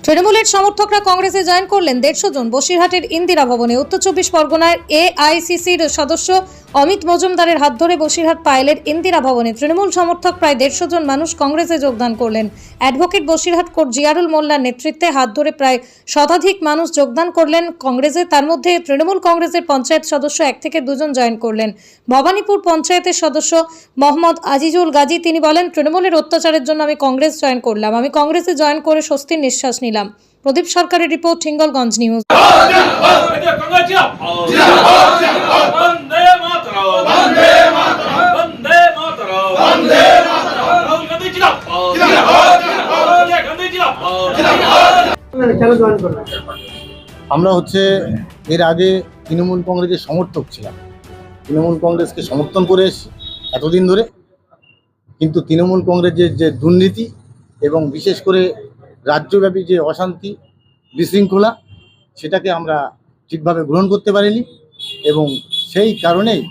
তৃণমূলের সমর্থকরা কংগ্রেসে জয়েন করলেন 150 জন বসিরহাটের ইন্দিরা ভবনে। উত্তর 24 পরগনার এআইসিসির সদস্য অমিত মজুমদারের হাত ধরে বসিরহাট পায়েলের ইন্দিরা ভবনে তৃণমূল সমর্থক প্রায় 150 জন মানুষ কংগ্রেসে যোগদান করলেন। অ্যাডভোকেট বসিরহাট কোর্ট জিয়ারুল মোল্লার নেতৃত্বে হাত ধরে প্রায় শতাধিক মানুষ যোগদান করলেন কংগ্রেসে। তার মধ্যে তৃণমূল কংগ্রেসের পঞ্চায়েত সদস্য 1 থেকে 2 জন জয়েন করলেন। ভবানীপুর পঞ্চায়েতের সদস্য মোহাম্মদ আজিজুল গাজী তিনি বলেন, তৃণমূলের অত্যাচারের জন্য আমি কংগ্রেস জয়েন করলাম। আমি কংগ্রেসে জয়েন করে স্বস্তির নিঃশ্বাস নিলাম। প্রদীপ সরকারের রিপোর্ট, হিঙ্গলগঞ্জ নিউজ। আমরা এর আগে তৃণমূল কংগ্রেসের সমর্থক ছিলাম, তৃণমূল কংগ্রেসকে সমর্থন করে এসেছি এতদিন ধরে। কিন্তু তৃণমূল কংগ্রেসের যে দুর্নীতি এবং বিশেষ করে রাজ্যব্যাপী যে অশান্তি বিশৃঙ্খলা, সেটাকে আমরা ঠিকভাবে গ্রহণ করতে পারিনি এবং সেই কারণেই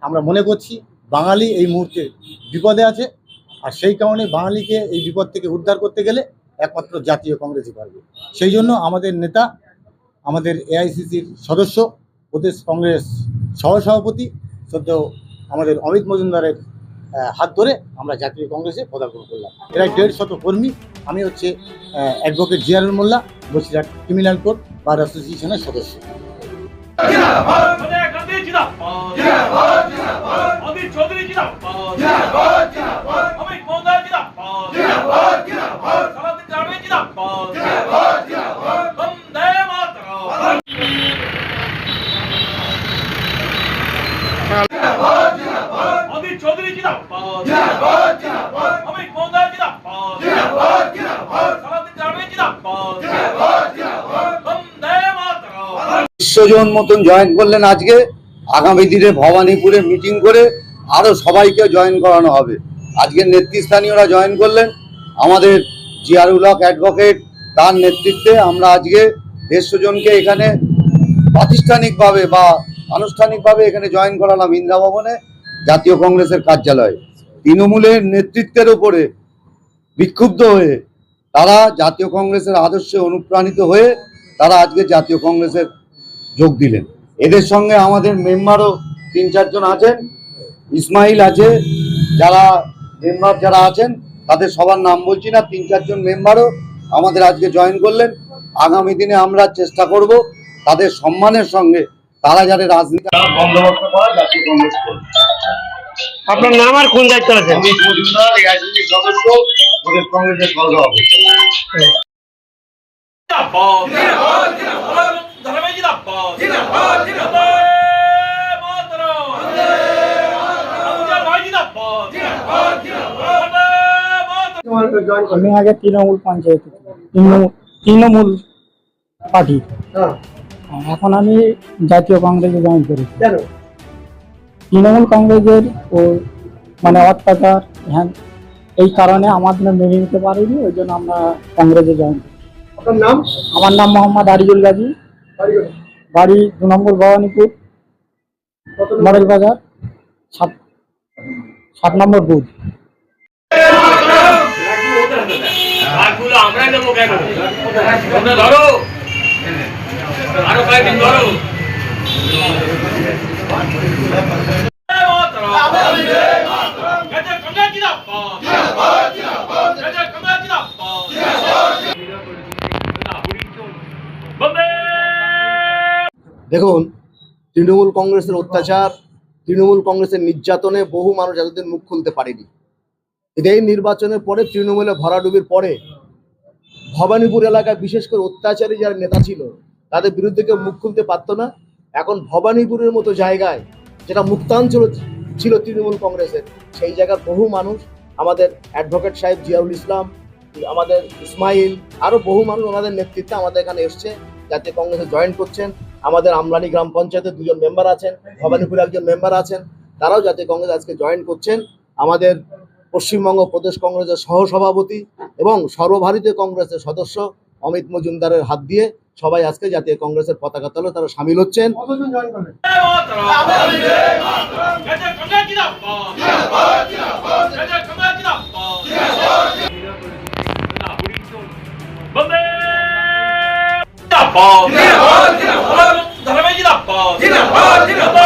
আমরা মনে করছি বাঙালি এই মুহূর্তে বিপদে আছে। আর সেই কারণে বাঙালিকে এই বিপদ থেকে উদ্ধার করতে গেলে একমাত্র জাতীয় কংগ্রেসই পারবে। সেই জন্য আমাদের নেতা, আমাদের এআইসিসির সদস্য, প্রদেশ কংগ্রেস সহসভাপতি শ্রদ্ধেয় আমাদের অমিত মজুমদারের হাত ধরে আমরা জাতীয় কংগ্রেসে পদার্পণ করলাম। এরা 150 কর্মী। আমি অ্যাডভোকেট জিয়ারুল মোল্লা, বসিরহাট ক্রিমিনাল কোর্ট বার অ্যাসোসিয়েশনের সদস্য। জন মতন জয়েন করলেন আজকে। আগামী দিনে ভবানীপুরে মিটিং করে আরো সবাইকে জয়েন করানো হবে। আজকের নেতৃস্থানীয়রা জয়েন করলেন। আমাদের জিয়ারুল হক অ্যাডভোকেট, তার নেতৃত্বে আমরা আজকে 150 জনকে এখানে প্রাতিষ্ঠানিকভাবে বা আনুষ্ঠানিকভাবে এখানে জয়েন করালাম ইন্দিরা ভবনে, জাতীয় কংগ্রেসের কার্যালয়ে। তৃণমূলের নেতৃত্বের উপরে বিক্ষুব্ধ হয়ে তারা জাতীয় কংগ্রেসের আদর্শে অনুপ্রাণিত হয়ে তারা আজকে জাতীয় কংগ্রেসের যোগ দিলেন। এদের সঙ্গে আমাদের মেম্বারও 3-4 জন আছেন, ইসমাইল আছে, যারা মেম্বার যারা আছেন তাদের সবার নাম বলছি না, 3-4 জন মেম্বারও আমাদের আজকে জয়েন করলেন। আগামী দিনে আমরা চেষ্টা করব তাদের সম্মানের সঙ্গে তারা যারা রাজনীতি বন্দোবস্ত করা জাতীয় কংগ্রেস করবে। আপনার নাম আর কোন দায়িত্ব আছে? আমি মজুমদার, এআইসিসি সদস্য, প্রদেশ কংগ্রেসের সভাপতি। আমি আগে তৃণমূল পঞ্চায়েত, তৃণমূল পার্টি, এখন আমি জাতীয় কংগ্রেসে জয়েন করেছি। তৃণমূল কংগ্রেসের মানে অত্যাচার, হ্যাঁ, এই কারণে আমাদের মেনে নিতে পারিনি, ওই জন্য আমরা কংগ্রেসে জয়েন করি। আপনার নাম? আমার নাম মোহাম্মদ আজিজুল গাজী, বাড়ি 2 নম্বর ভবানীপুর, মডেল বাজার, 7 নম্বর বুথ। দেখুন, তৃণমূল কংগ্রেসের অত্যাচার, তৃণমূল কংগ্রেসের নির্যাতনে বহু মানুষ এতদিন মুখ খুলতে পারেনি। এই নির্বাচনের পরে, তৃণমূলে ভরাডুবির পরে ভবানীপুর এলাকায় বিশেষ করে অত্যাচারী যারা নেতা ছিল তাদের বিরুদ্ধে কেউ মুখ খুলতে পারতো না। এখন ভবানীপুরের মতো জায়গায়, যেটা মুক্তাঞ্চল ছিল তৃণমূল কংগ্রেসের, সেই জায়গার বহু মানুষ, আমাদের অ্যাডভোকেট সাহেব জিয়াউল ইসলাম, আমাদের ইসমাইল, আরও বহু মানুষ ওনাদের নেতৃত্বে আমাদের এখানে এসছে, জাতীয় কংগ্রেসে জয়েন করছেন। আমাদের আমলানি গ্রাম পঞ্চায়েতের 2 জন মেম্বার আছেন, ভবানীপুরে 1 জন মেম্বার আছেন, তারাও জাতীয় কংগ্রেস আজকে জয়েন করছেন। আমাদের পশ্চিমবঙ্গ প্রদেশ কংগ্রেসের সহসভাপতি এবং সর্বভারতীয় কংগ্রেসের সদস্য অমিত মজুমদারের হাত দিয়ে সবাই আজকে জাতীয় কংগ্রেসের পতাকা তলে তারা সামিল হচ্ছেন। বন্দে জিন্দাবাদ জিন্দাবাদ জিন্দাবাদ ধর্মে জিন্দাবাদ জিন্দাবাদ জিন্দাবাদ